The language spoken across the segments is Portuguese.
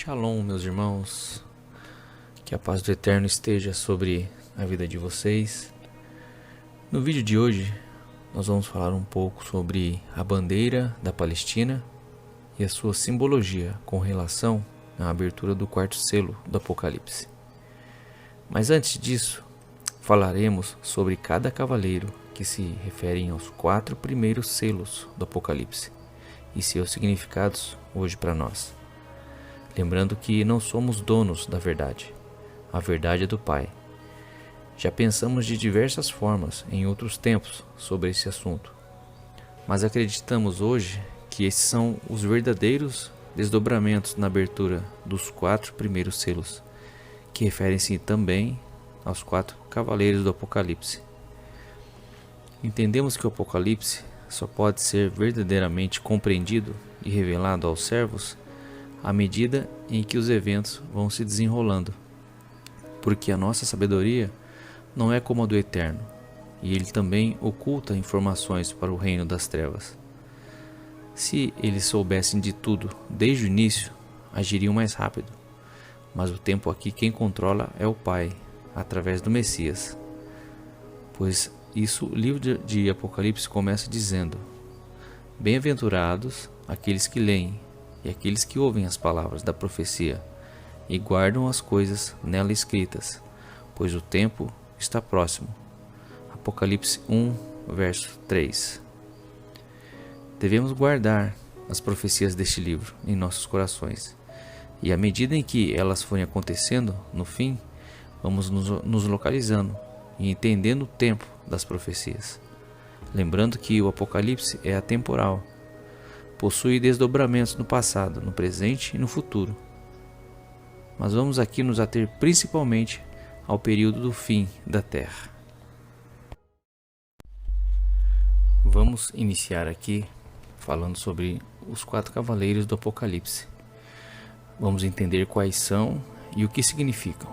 Shalom, meus irmãos, que a paz do Eterno esteja sobre a vida de vocês. No vídeo de hoje, nós vamos falar um pouco sobre a bandeira da Palestina e a sua simbologia com relação à abertura do quarto selo do Apocalipse. Mas antes disso, falaremos sobre cada cavaleiro que se referem aos 4 primeiros selos do Apocalipse e seus significados hoje para nós. Lembrando que não somos donos da verdade. A verdade é do Pai. Já pensamos de diversas formas em outros tempos sobre esse assunto, mas acreditamos hoje que esses são os verdadeiros desdobramentos na abertura dos 4 primeiros selos, que referem-se também aos 4 cavaleiros do Apocalipse. Entendemos que o Apocalipse só pode ser verdadeiramente compreendido e revelado aos servos à medida em que os eventos vão se desenrolando, porque a nossa sabedoria não é como a do Eterno, e ele também oculta informações para o reino das trevas. Se eles soubessem de tudo desde o início, agiriam mais rápido, mas o tempo aqui quem controla é o Pai, através do Messias. Pois isso, o livro de Apocalipse começa dizendo: Bem-aventurados aqueles que leem e aqueles que ouvem as palavras da profecia e guardam as coisas nela escritas, pois o tempo está próximo. Apocalipse 1, verso 3. Devemos guardar as profecias deste livro em nossos corações, e à medida em que elas forem acontecendo, no fim, vamos nos localizando e entendendo o tempo das profecias. Lembrando que o Apocalipse é atemporal, possui desdobramentos no passado, no presente e no futuro. Mas vamos aqui nos ater principalmente ao período do fim da Terra. Vamos iniciar aqui falando sobre os 4 cavaleiros do Apocalipse. Vamos entender quais são e o que significam.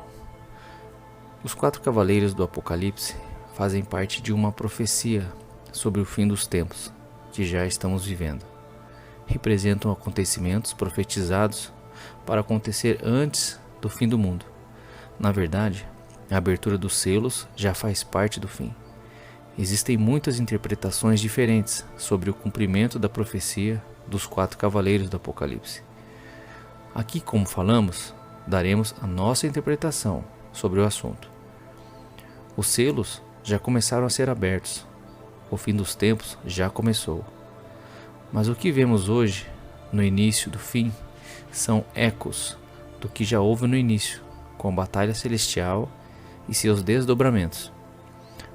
Os 4 cavaleiros do Apocalipse fazem parte de uma profecia sobre o fim dos tempos que já estamos vivendo. Representam acontecimentos profetizados para acontecer antes do fim do mundo. Na verdade, a abertura dos selos já faz parte do fim. Existem muitas interpretações diferentes sobre o cumprimento da profecia dos 4 cavaleiros do Apocalipse. Aqui, como falamos, daremos a nossa interpretação sobre o assunto. Os selos já começaram a ser abertos. O fim dos tempos já começou. Mas o que vemos hoje, no início do fim, são ecos do que já houve no início, com a batalha celestial e seus desdobramentos.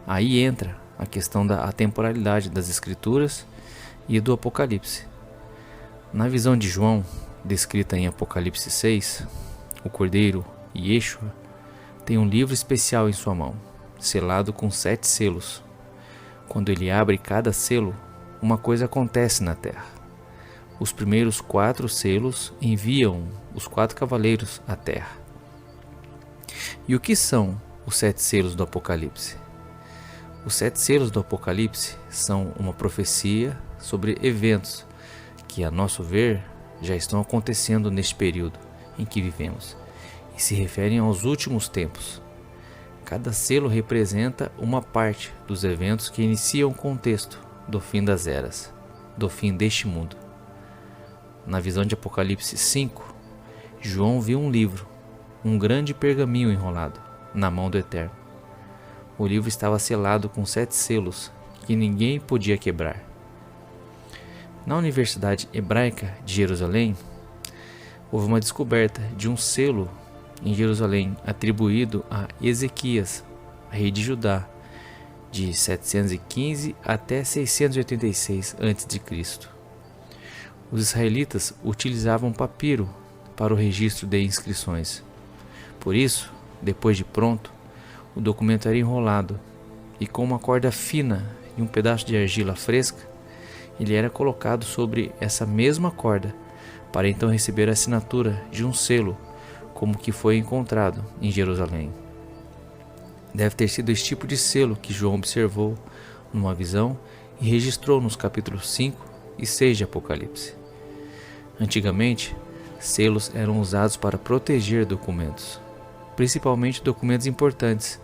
Aí entra a questão da atemporalidade das Escrituras e do Apocalipse. Na visão de João, descrita em Apocalipse 6, o Cordeiro, Yeshua, tem um livro especial em sua mão, selado com 7 selos. Quando ele abre cada selo, uma coisa acontece na terra. Os primeiros 4 selos enviam os 4 cavaleiros à terra. E o que são os 7 selos do Apocalipse? Os 7 selos do Apocalipse são uma profecia sobre eventos que, a nosso ver, já estão acontecendo neste período em que vivemos e se referem aos últimos tempos. Cada selo representa uma parte dos eventos que iniciam o contexto do fim das eras, do fim deste mundo. Na visão de Apocalipse 5, João viu um livro, um grande pergaminho enrolado, na mão do Eterno. O livro estava selado com 7 selos que ninguém podia quebrar. Na Universidade Hebraica de Jerusalém, houve uma descoberta de um selo em Jerusalém atribuído a Ezequias, rei de Judá, de 715 até 686 a.C. Os israelitas utilizavam papiro para o registro de inscrições. Por isso, depois de pronto, o documento era enrolado e com uma corda fina e um pedaço de argila fresca, ele era colocado sobre essa mesma corda para então receber a assinatura de um selo, como que foi encontrado em Jerusalém. Deve ter sido esse tipo de selo que João observou numa visão e registrou nos capítulos 5 e 6 de Apocalipse. Antigamente, Selos eram usados para proteger documentos, principalmente documentos importantes,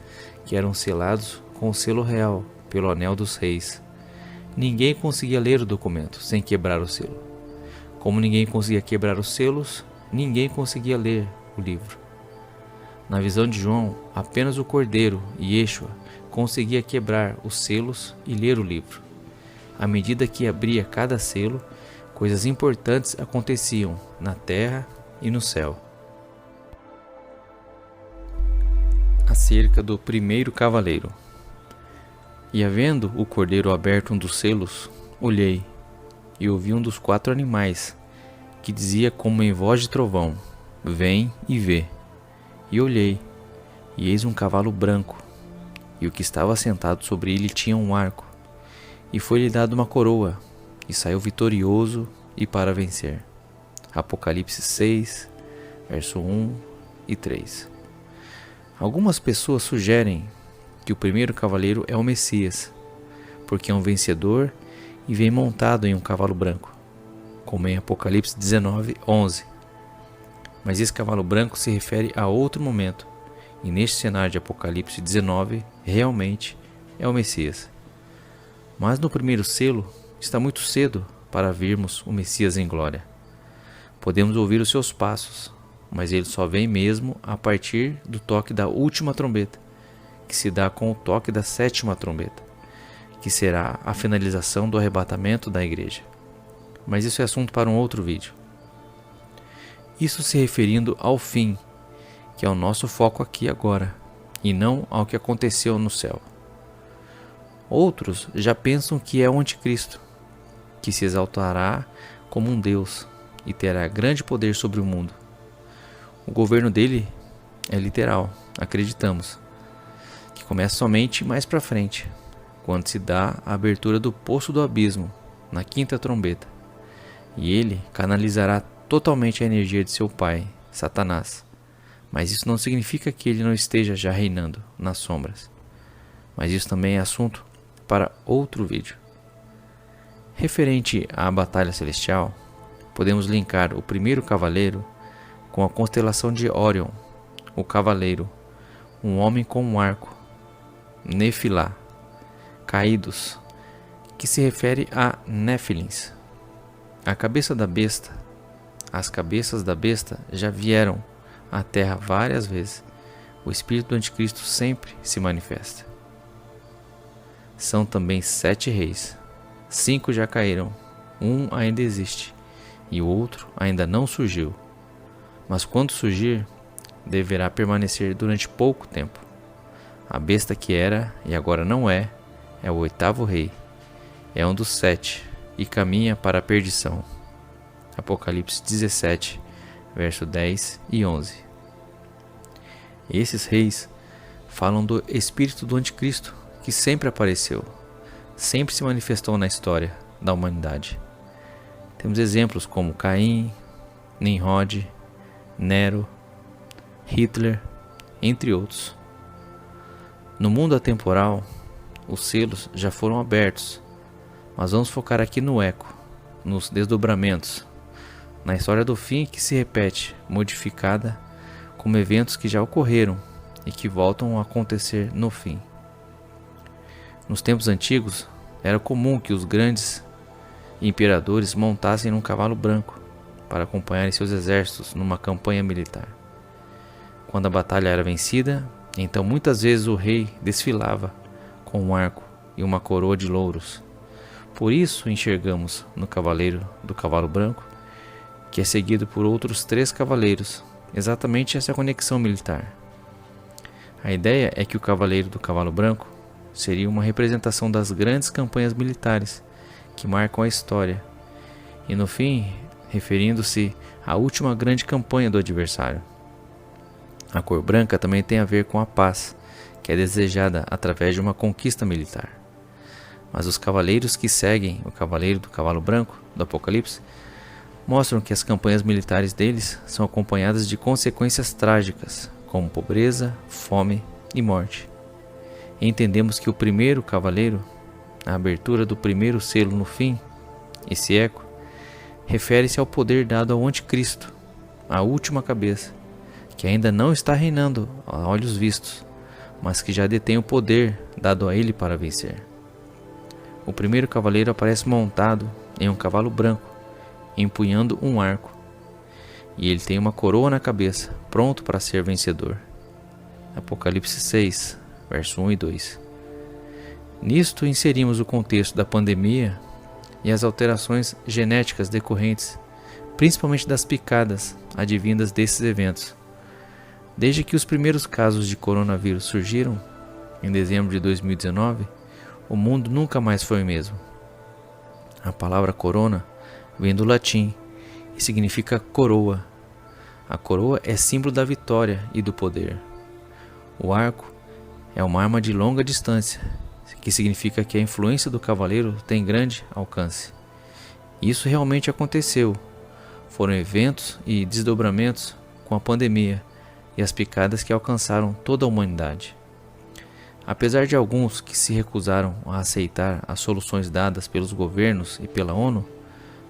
que eram selados com o selo real pelo Anel dos Reis. Ninguém conseguia ler o documento sem quebrar o selo. Como ninguém conseguia quebrar os selos, ninguém conseguia ler o livro. Na visão de João, apenas o Cordeiro e Yeshua conseguia quebrar os selos e ler o livro. À medida que abria cada selo, coisas importantes aconteciam na terra e no céu. Acerca do primeiro cavaleiro. E havendo o Cordeiro aberto um dos selos, olhei, e ouvi um dos 4 animais, que dizia como em voz de trovão: Vem e vê. E olhei, e eis um cavalo branco, e o que estava sentado sobre ele tinha um arco, e foi-lhe dado uma coroa, e saiu vitorioso e para vencer. Apocalipse 6, verso 1 e 3. Algumas pessoas sugerem que o primeiro cavaleiro é o Messias, porque é um vencedor e vem montado em um cavalo branco, como em Apocalipse 19, 11. Mas esse cavalo branco se refere a outro momento, e neste cenário de Apocalipse 19, realmente é o Messias. Mas no primeiro selo, está muito cedo para vermos o Messias em glória. Podemos ouvir os seus passos, mas ele só vem mesmo a partir do toque da última trombeta, que se dá com o toque da 7ª trombeta, que será a finalização do arrebatamento da igreja. Mas isso é assunto para um outro vídeo. Isso se referindo ao fim, que é o nosso foco aqui agora, e não ao que aconteceu no céu. Outros já pensam que é o anticristo, que se exaltará como um deus e terá grande poder sobre o mundo. O governo dele é literal, acreditamos, que começa somente mais para frente, quando se dá a abertura do poço do abismo, na 5ª trombeta, e ele canalizará totalmente a energia de seu pai, Satanás. Mas isso não significa que ele não esteja já reinando nas sombras. Mas isso também é assunto para outro vídeo. Referente à batalha celestial, podemos linkar o primeiro cavaleiro com a constelação de Órion, o cavaleiro, um homem com um arco, Nefilá, caídos, que se refere a Néfilins. A cabeça da besta, as cabeças da besta já vieram à terra várias vezes. O espírito do anticristo sempre se manifesta. São também 7 reis. 5 já caíram, um ainda existe, e o outro ainda não surgiu. Mas quando surgir, deverá permanecer durante pouco tempo. A besta que era e agora não é o 8º rei. É um dos 7 e caminha para a perdição. Apocalipse 17, verso 10 e 11. Esses reis falam do espírito do anticristo, que sempre apareceu, sempre se manifestou na história da humanidade. Temos exemplos como Caim, Nimrod, Nero, Hitler, entre outros. No mundo atemporal, os selos já foram abertos, mas vamos focar aqui no eco, nos desdobramentos, na história do fim que se repete, modificada como eventos que já ocorreram e que voltam a acontecer no fim. Nos tempos antigos, era comum que os grandes imperadores montassem num cavalo branco para acompanharem seus exércitos numa campanha militar. Quando a batalha era vencida, então muitas vezes o rei desfilava com um arco e uma coroa de louros. Por isso enxergamos no cavaleiro do cavalo branco, que é seguido por outros 3 cavaleiros, exatamente essa conexão militar. A ideia é que o cavaleiro do cavalo branco seria uma representação das grandes campanhas militares que marcam a história, e no fim, referindo-se à última grande campanha do adversário. A cor branca também tem a ver com a paz, que é desejada através de uma conquista militar. Mas os cavaleiros que seguem o cavaleiro do cavalo branco do Apocalipse mostram que as campanhas militares deles são acompanhadas de consequências trágicas, como pobreza, fome e morte. E entendemos que o primeiro cavaleiro, a abertura do primeiro selo no fim, esse eco, refere-se ao poder dado ao anticristo, a última cabeça, que ainda não está reinando a olhos vistos, mas que já detém o poder dado a ele para vencer. O primeiro cavaleiro aparece montado em um cavalo branco, empunhando um arco, e ele tem uma coroa na cabeça, pronto para ser vencedor. Apocalipse 6, verso 1 e 2. Nisto inserimos o contexto da pandemia e as alterações genéticas decorrentes, principalmente das picadas advindas desses eventos. Desde que os primeiros casos de coronavírus surgiram, em dezembro de 2019, o mundo nunca mais foi o mesmo. A palavra corona vem do latim e significa coroa. A coroa é símbolo da vitória e do poder. O arco é uma arma de longa distância, que significa que a influência do cavaleiro tem grande alcance. Isso realmente aconteceu. Foram eventos e desdobramentos com a pandemia e as picadas que alcançaram toda a humanidade. Apesar de alguns que se recusaram a aceitar as soluções dadas pelos governos e pela ONU,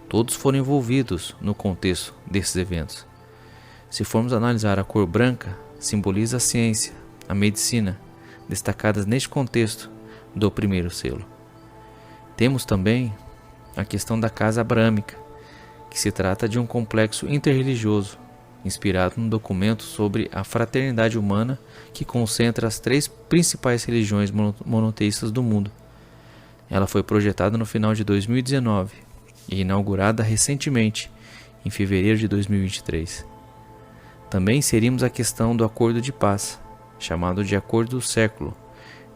todos foram envolvidos no contexto desses eventos. Se formos analisar, a cor branca simboliza a ciência, a medicina, destacadas neste contexto do primeiro selo. Temos também a questão da casa abraâmica, que se trata de um complexo interreligioso, inspirado num documento sobre a fraternidade humana que concentra as 3 principais religiões monoteístas do mundo. Ela foi projetada no final de 2019 e inaugurada recentemente, em fevereiro de 2023. Também inserimos a questão do Acordo de Paz, chamado de Acordo do Século,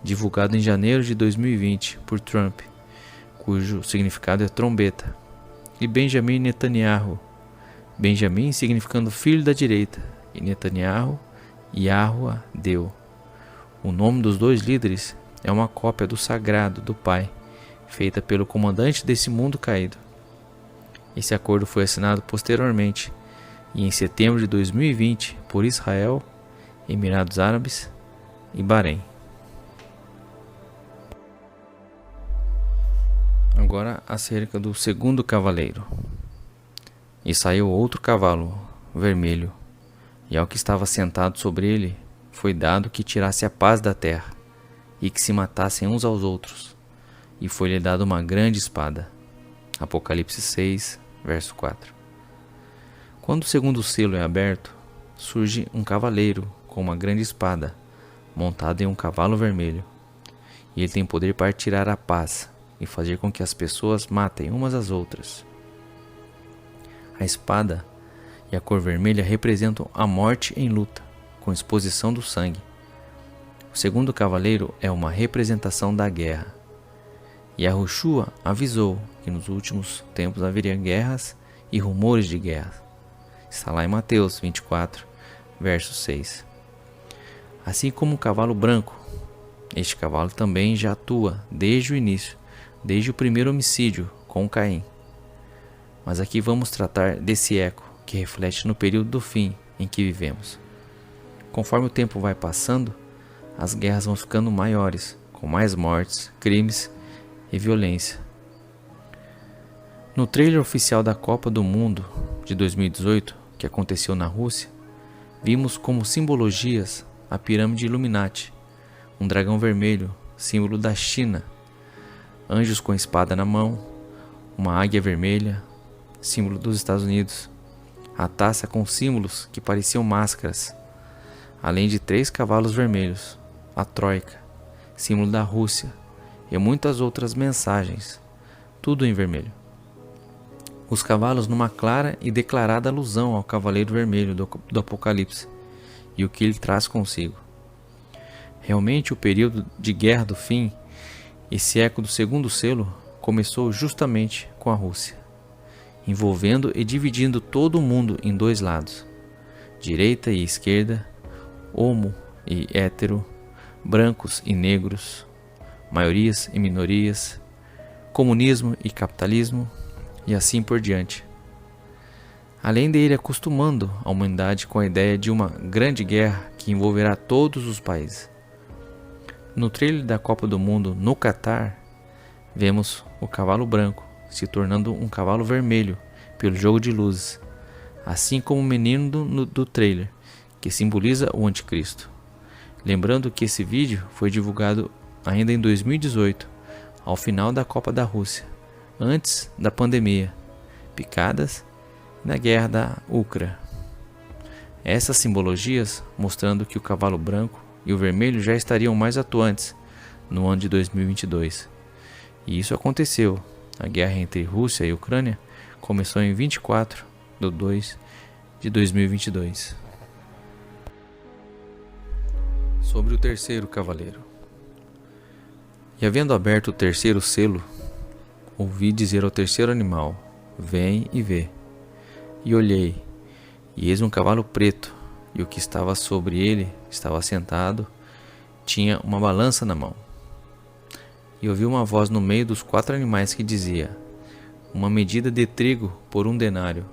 divulgado em janeiro de 2020 por Trump, cujo significado é trombeta, e Benjamin Netanyahu. Benjamin significando filho da direita, e Netanyahu, Yahuwah, Deus. O nome dos 2 líderes é uma cópia do sagrado do Pai, feita pelo comandante desse mundo caído. Esse acordo foi assinado posteriormente, e em setembro de 2020, por Israel, Emirados Árabes e Bahrein. Agora acerca do segundo cavaleiro. E saiu outro cavalo, vermelho, e ao que estava sentado sobre ele, foi dado que tirasse a paz da terra, e que se matassem uns aos outros, e foi-lhe dada uma grande espada. Apocalipse 6, verso 4. Quando o segundo selo é aberto, surge um cavaleiro com uma grande espada, montado em um cavalo vermelho, e ele tem poder para tirar a paz e fazer com que as pessoas matem umas às outras. A espada e a cor vermelha representam a morte em luta, com exposição do sangue. O segundo cavaleiro é uma representação da guerra. Yahushua avisou que nos últimos tempos haveria guerras e rumores de guerra. Está lá em Mateus 24, verso 6. Assim como o cavalo branco, este cavalo também já atua desde o início, desde o primeiro homicídio com Caim. Mas aqui vamos tratar desse eco que reflete no período do fim em que vivemos. Conforme o tempo vai passando, as guerras vão ficando maiores, com mais mortes, crimes e violência. No trailer oficial da Copa do Mundo de 2018, que aconteceu na Rússia, vimos como simbologias a pirâmide Illuminati, um dragão vermelho, símbolo da China, anjos com espada na mão, uma águia vermelha, símbolo dos Estados Unidos, a taça com símbolos que pareciam máscaras, além de 3 cavalos vermelhos, a Troika, símbolo da Rússia, e muitas outras mensagens, tudo em vermelho. Os cavalos numa clara e declarada alusão ao Cavaleiro Vermelho do Apocalipse e o que ele traz consigo. Realmente o período de guerra do fim, esse eco do segundo selo, começou justamente com a Rússia, envolvendo e dividindo todo o mundo em 2 lados, direita e esquerda, homo e hétero, brancos e negros, maiorias e minorias, comunismo e capitalismo, e assim por diante. Além de ir acostumando a humanidade com a ideia de uma grande guerra que envolverá todos os países. No trailer da Copa do Mundo no Catar, vemos o cavalo branco se tornando um cavalo vermelho pelo jogo de luzes, assim como o menino do trailer, que simboliza o anticristo. Lembrando que esse vídeo foi divulgado ainda em 2018, ao final da Copa da Rússia, antes da pandemia, picadas na guerra da Ucrânia. Essas simbologias mostrando que o cavalo branco e o vermelho já estariam mais atuantes no ano de 2022. E isso aconteceu. A guerra entre Rússia e Ucrânia começou em 24 de 2 de 2022. Sobre o terceiro cavaleiro. E havendo aberto o terceiro selo, ouvi dizer ao terceiro animal: vem e vê. E olhei, e eis um cavalo preto, e o que estava sobre ele estava sentado, tinha uma balança na mão. E ouvi uma voz no meio dos 4 animais que dizia: uma medida de trigo por 1 denário,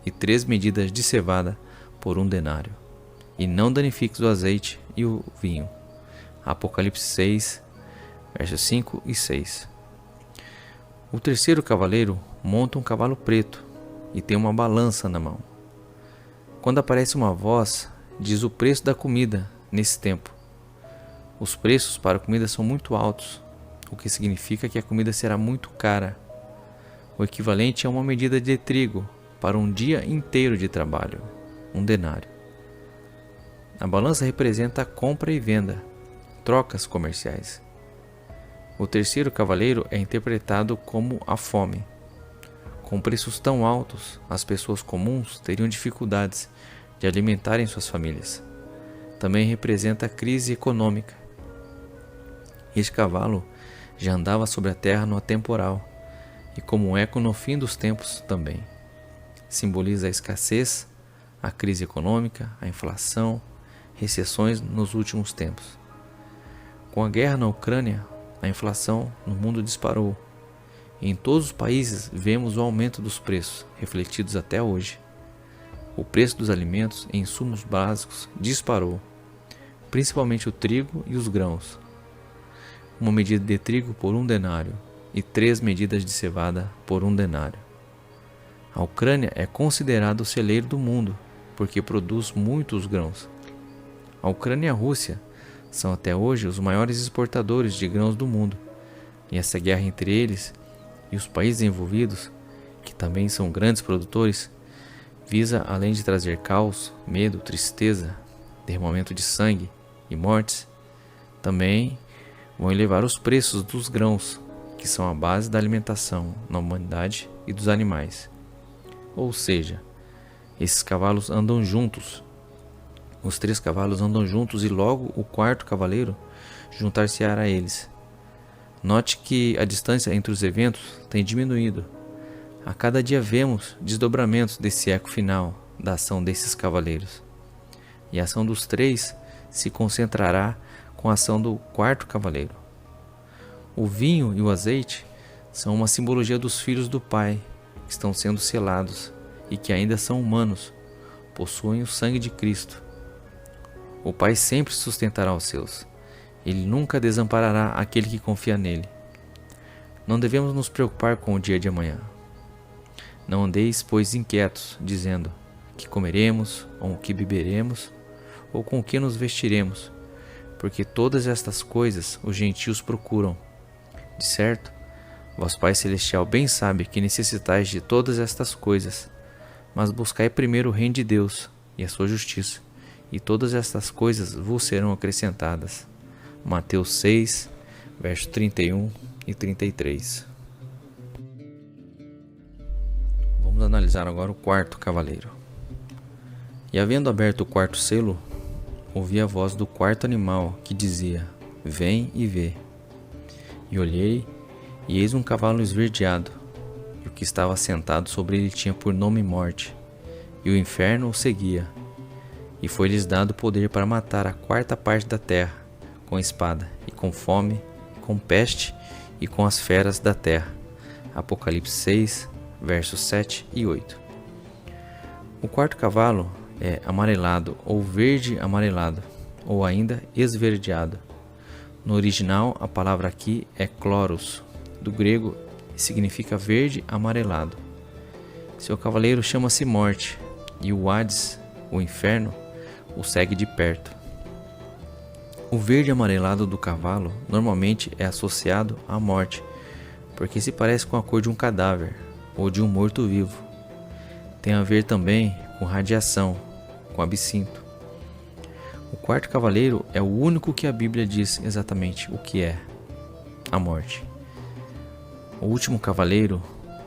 e 3 medidas de cevada por 1 denário, e não danifiques o azeite e o vinho. Apocalipse 6, versos 5 e 6. O terceiro cavaleiro monta um cavalo preto e tem uma balança na mão. Quando aparece uma voz, diz o preço da comida nesse tempo. Os preços para a comida são muito altos, o que significa que a comida será muito cara. O equivalente a uma medida de trigo para um dia inteiro de trabalho, 1 denário. A balança representa a compra e venda, trocas comerciais. O terceiro cavaleiro é interpretado como a fome. Com preços tão altos, as pessoas comuns teriam dificuldades de alimentarem suas famílias. Também representa a crise econômica. Este cavalo já andava sobre a terra no atemporal, e como um eco no fim dos tempos também. Simboliza a escassez, a crise econômica, a inflação, recessões nos últimos tempos. Com a guerra na Ucrânia, a inflação no mundo disparou. E em todos os países vemos o aumento dos preços, refletidos até hoje. O preço dos alimentos e insumos básicos disparou, principalmente o trigo e os grãos. Uma medida de trigo por 1 denário e 3 medidas de cevada por 1 denário. A Ucrânia é considerada o celeiro do mundo, porque produz muitos grãos. A Ucrânia e a Rússia são até hoje os maiores exportadores de grãos do mundo, e essa guerra entre eles e os países envolvidos, que também são grandes produtores, visa, além de trazer caos, medo, tristeza, derramamento de sangue e mortes, também vão elevar os preços dos grãos, que são a base da alimentação na humanidade e dos animais. Ou seja, esses cavalos andam juntos. Os 3 cavalos andam juntos e logo o 4º cavaleiro juntar-se-á a eles. Note que a distância entre os eventos tem diminuído. A cada dia vemos desdobramentos desse eco final da ação desses cavaleiros. E a ação dos 3 se concentrará com a ação do 4º cavaleiro. O vinho e o azeite são uma simbologia dos filhos do Pai, que estão sendo selados e que ainda são humanos, possuem o sangue de Cristo. O Pai sempre sustentará os seus. Ele nunca desamparará aquele que confia nele. Não devemos nos preocupar com o dia de amanhã. Não andeis, pois, inquietos, dizendo: que comeremos, ou que beberemos, ou com que nos vestiremos, porque todas estas coisas os gentios procuram. De certo, vosso Pai Celestial bem sabe que necessitais de todas estas coisas, mas buscai primeiro o reino de Deus e a sua justiça, e todas estas coisas vos serão acrescentadas. Mateus 6, versos 31 e 33. Vamos analisar agora o 4º cavaleiro. E havendo aberto o 4º selo, ouvi a voz do 4º animal que dizia: vem e vê. E olhei, e eis um cavalo esverdeado, e o que estava sentado sobre ele tinha por nome Morte, e o inferno o seguia. E foi-lhes dado poder para matar a 4ª parte da terra, com espada, e com fome, e com peste, e com as feras da terra. Apocalipse 6, versos 7 e 8. O 4º cavalo é amarelado ou verde amarelado, ou ainda esverdeado. No original, a palavra aqui é chloros, do grego, e significa verde amarelado. Seu cavaleiro chama-se Morte, e o Hades, o inferno, o segue de perto. O verde amarelado do cavalo normalmente é associado à morte, porque se parece com a cor de um cadáver ou de um morto-vivo. Tem a ver também com radiação, com absinto. O quarto cavaleiro é o único que a Bíblia diz exatamente o que é: a morte. O último cavaleiro,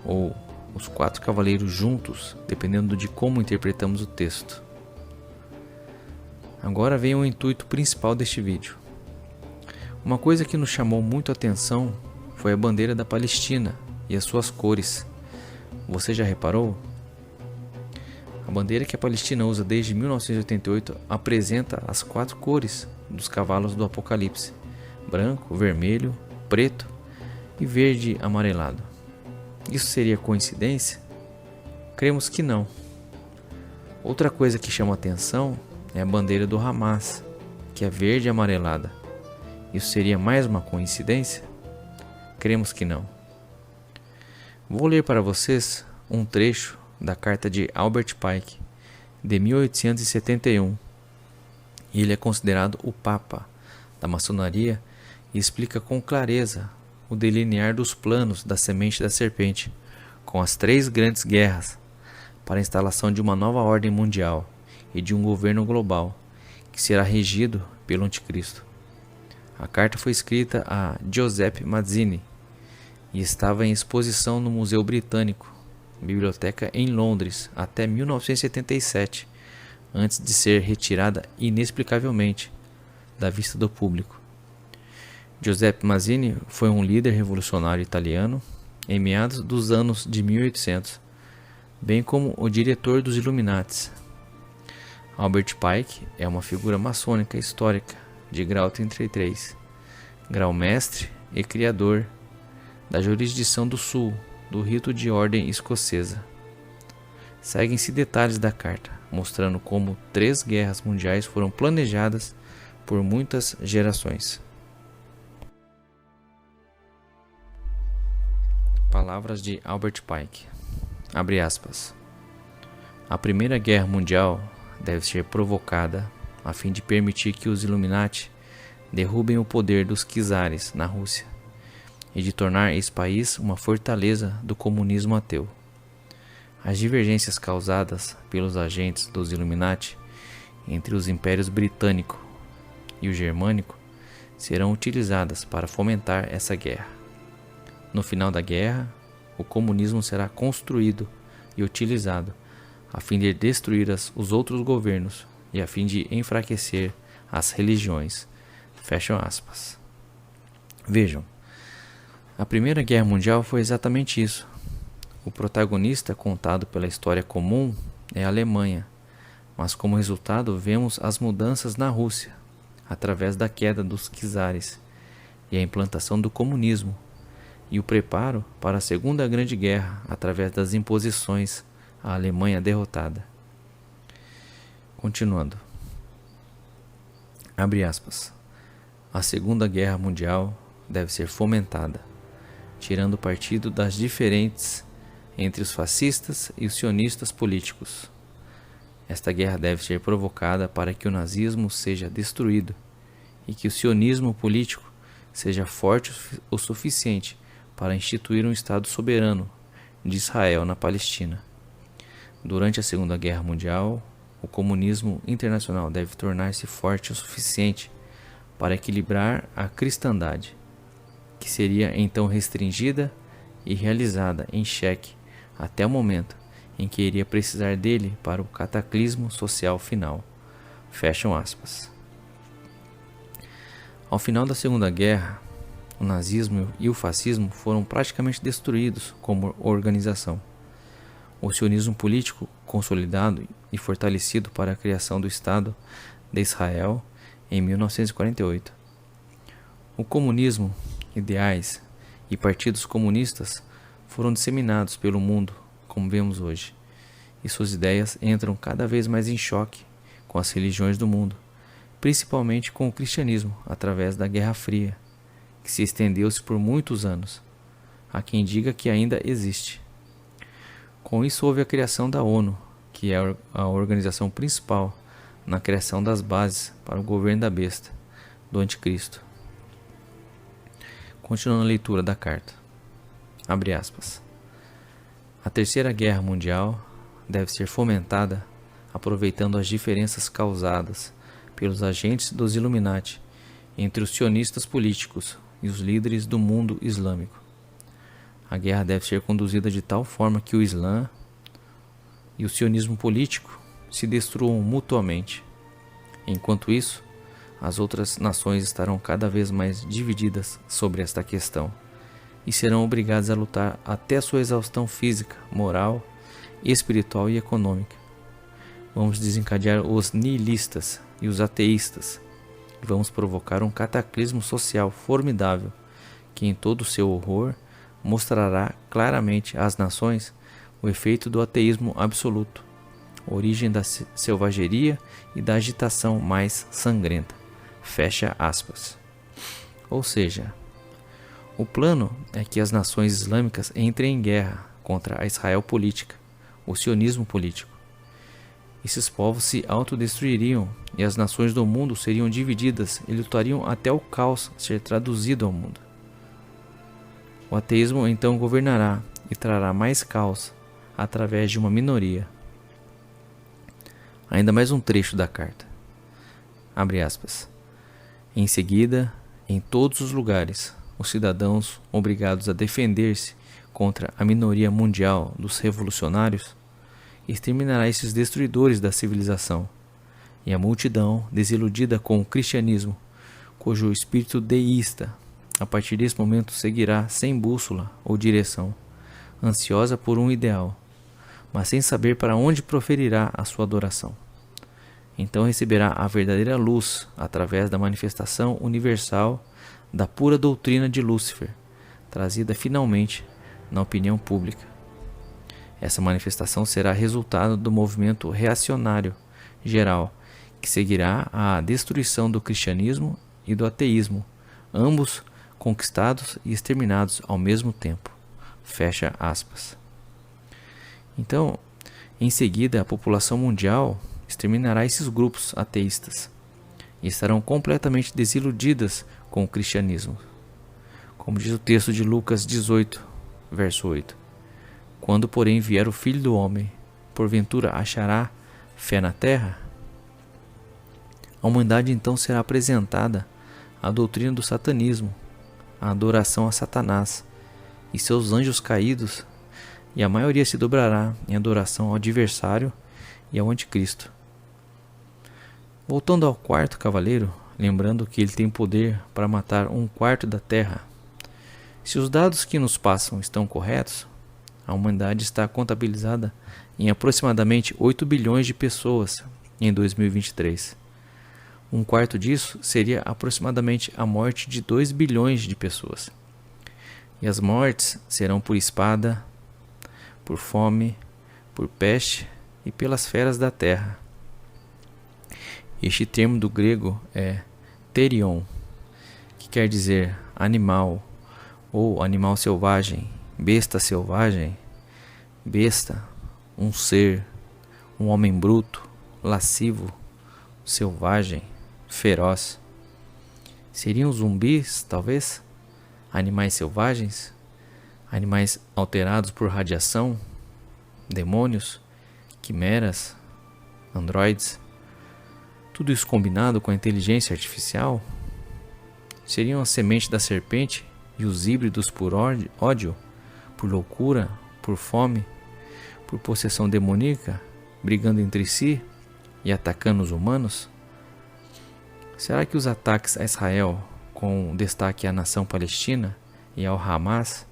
ou os quatro cavaleiros juntos, dependendo de como interpretamos o texto. Agora vem o intuito principal deste vídeo. Uma coisa que nos chamou muito a atenção foi a bandeira da Palestina e as suas cores. Você já reparou? A bandeira que a Palestina usa desde 1988 apresenta as quatro cores dos cavalos do Apocalipse: branco, vermelho, preto e verde amarelado. Isso seria coincidência? Cremos que não. Outra coisa que chama atenção é a bandeira do Hamas, que é verde e amarelada. Isso seria mais uma coincidência? Cremos que não. Vou ler para vocês um trecho da carta de Albert Pike, de 1871. Ele é considerado o Papa da maçonaria e explica com clareza o delinear dos planos da semente da serpente, com as 3 grandes guerras, para a instalação de uma nova ordem mundial e de um governo global, que será regido pelo Anticristo. A carta foi escrita a Giuseppe Mazzini e estava em exposição no Museu Britânico, biblioteca em Londres, até 1977, antes de ser retirada inexplicavelmente da vista do público. Giuseppe Mazzini foi um líder revolucionário italiano em meados dos anos de 1800, bem como o diretor dos Illuminati. Albert Pike é uma figura maçônica histórica de grau 33, grau-mestre e criador da jurisdição do Sul do rito de ordem escocesa. Seguem-se detalhes da carta, mostrando como 3 guerras mundiais foram planejadas por muitas gerações. Palavras de Albert Pike. Abre aspas. A Primeira Guerra Mundial deve ser provocada a fim de permitir que os Illuminati derrubem o poder dos czares na Rússia e de tornar esse país uma fortaleza do comunismo ateu. As divergências causadas pelos agentes dos Illuminati entre os impérios britânico e o germânico serão utilizadas para fomentar essa guerra. No final da guerra, o comunismo será construído e utilizado a fim de destruir os outros governos e a fim de enfraquecer as religiões. Fecham aspas. Vejam, a Primeira Guerra Mundial foi exatamente isso. O protagonista contado pela história comum é a Alemanha, mas como resultado vemos as mudanças na Rússia, através da queda dos czares e a implantação do comunismo, e o preparo para a Segunda Grande Guerra através das imposições à Alemanha derrotada. Continuando. Abre aspas. A Segunda Guerra Mundial deve ser fomentada, tirando partido das diferentes entre os fascistas e os sionistas políticos. Esta guerra deve ser provocada para que o nazismo seja destruído e que o sionismo político seja forte o suficiente para instituir um Estado soberano de Israel na Palestina. Durante a Segunda Guerra Mundial, o comunismo internacional deve tornar-se forte o suficiente para equilibrar a cristandade, que seria então restringida e realizada em xeque até o momento em que iria precisar dele para o cataclismo social final. Fecham aspas. Ao final da Segunda Guerra, o nazismo e o fascismo foram praticamente destruídos como organização. O sionismo político consolidado e fortalecido para a criação do Estado de Israel em 1948. O comunismo, ideais e partidos comunistas foram disseminados pelo mundo, como vemos hoje, e suas ideias entram cada vez mais em choque com as religiões do mundo, principalmente com o cristianismo através da Guerra Fria, que se estendeu-se por muitos anos. Há quem diga que ainda existe. Com isso houve a criação da ONU, que que é a organização principal na criação das bases para o governo da besta, do anticristo. Continuando a leitura da carta. Abre aspas. A Terceira Guerra Mundial deve ser fomentada aproveitando as diferenças causadas pelos agentes dos Illuminati entre os sionistas políticos e os líderes do mundo islâmico. A guerra deve ser conduzida de tal forma que o Islã e o sionismo político se destruam mutuamente. Enquanto isso, as outras nações estarão cada vez mais divididas sobre esta questão e serão obrigadas a lutar até sua exaustão física, moral, espiritual e econômica. Vamos desencadear os nihilistas e os ateístas e vamos provocar um cataclismo social formidável que, em todo o seu horror, mostrará claramente às nações o efeito do ateísmo absoluto, origem da selvageria e da agitação mais sangrenta. Fecha aspas. Ou seja, o plano é que as nações islâmicas entrem em guerra contra a Israel política, o sionismo político. Esses povos se autodestruiriam e as nações do mundo seriam divididas e lutariam até o caos ser traduzido ao mundo. O ateísmo então governará e trará mais caos através de uma minoria. Ainda mais um trecho da carta. Abre aspas. Em seguida, em todos os lugares, os cidadãos obrigados a defender-se contra a minoria mundial dos revolucionários exterminará esses destruidores da civilização, e a multidão desiludida com o cristianismo, cujo espírito deísta a partir desse momento seguirá sem bússola ou direção, ansiosa por um ideal, mas sem saber para onde proferirá a sua adoração. Então receberá a verdadeira luz através da manifestação universal da pura doutrina de Lúcifer, trazida finalmente na opinião pública. Essa manifestação será resultado do movimento reacionário geral, que seguirá à destruição do cristianismo e do ateísmo, ambos conquistados e exterminados ao mesmo tempo. Fecha aspas. Então, em seguida, a população mundial exterminará esses grupos ateístas e estarão completamente desiludidas com o cristianismo. Como diz o texto de Lucas 18, verso 8. Quando, porém, vier o Filho do Homem, porventura achará fé na terra? A humanidade então será apresentada à doutrina do satanismo, à adoração a Satanás e seus anjos caídos, e a maioria se dobrará em adoração ao adversário e ao anticristo. Voltando ao quarto cavaleiro, lembrando que ele tem poder para matar 1/4 da terra. Se os dados que nos passam estão corretos, a humanidade está contabilizada em aproximadamente 8 bilhões de pessoas em 2023. 1/4 disso seria aproximadamente a morte de 2 bilhões de pessoas. E as mortes serão por espada, por fome, por peste e pelas feras da terra. Este termo do grego é therion, que quer dizer animal ou animal selvagem, besta selvagem, besta, um ser, um homem bruto, lascivo, selvagem, feroz. Seriam zumbis, talvez? Animais selvagens? Animais alterados por radiação? Demônios? Quimeras? Androides? Tudo isso combinado com a inteligência artificial? Seriam a semente da serpente e os híbridos por ódio, por loucura, por fome, por possessão demoníaca, brigando entre si e atacando os humanos? Será que os ataques a Israel, com destaque à nação palestina e ao Hamas,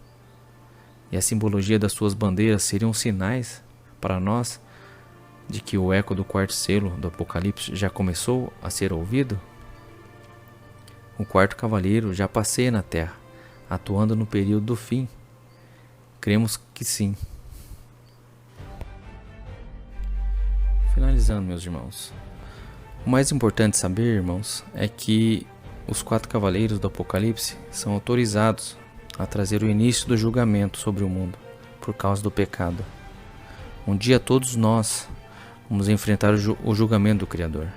e a simbologia das suas bandeiras seriam sinais para nós de que o eco do quarto selo do Apocalipse já começou a ser ouvido? O quarto cavaleiro já passeia na terra, atuando no período do fim. Cremos que sim. Finalizando, meus irmãos. O mais importante saber, irmãos, é que os 4 cavaleiros do Apocalipse são autorizados a trazer o início do julgamento sobre o mundo por causa do pecado. Um dia todos nós Vamos enfrentar o julgamento do Criador.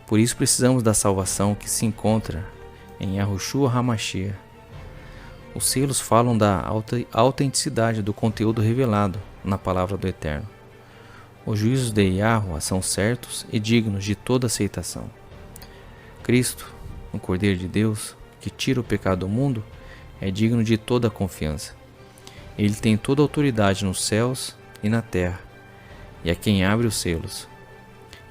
Por isso precisamos da salvação que se encontra em Yahushua HaMashiach. Os selos falam da autenticidade do conteúdo revelado na palavra do Eterno. Os juízos de Yahuwah são certos e dignos de toda aceitação. Cristo, o Cordeiro de Deus, que tira o pecado do mundo, é digno de toda confiança. Ele tem toda a autoridade nos céus e na terra, e é quem abre os selos.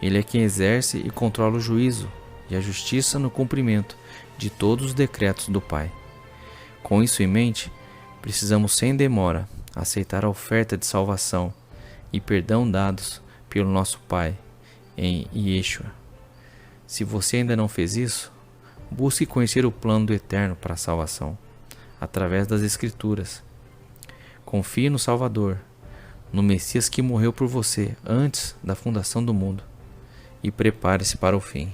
Ele é quem exerce e controla o juízo e a justiça no cumprimento de todos os decretos do Pai. Com isso em mente, precisamos sem demora aceitar a oferta de salvação e perdão dados pelo nosso Pai em Yeshua. Se você ainda não fez isso, busque conhecer o plano do Eterno para a salvação, através das Escrituras. Confie no Salvador, no Messias que morreu por você antes da fundação do mundo, e prepare-se para o fim.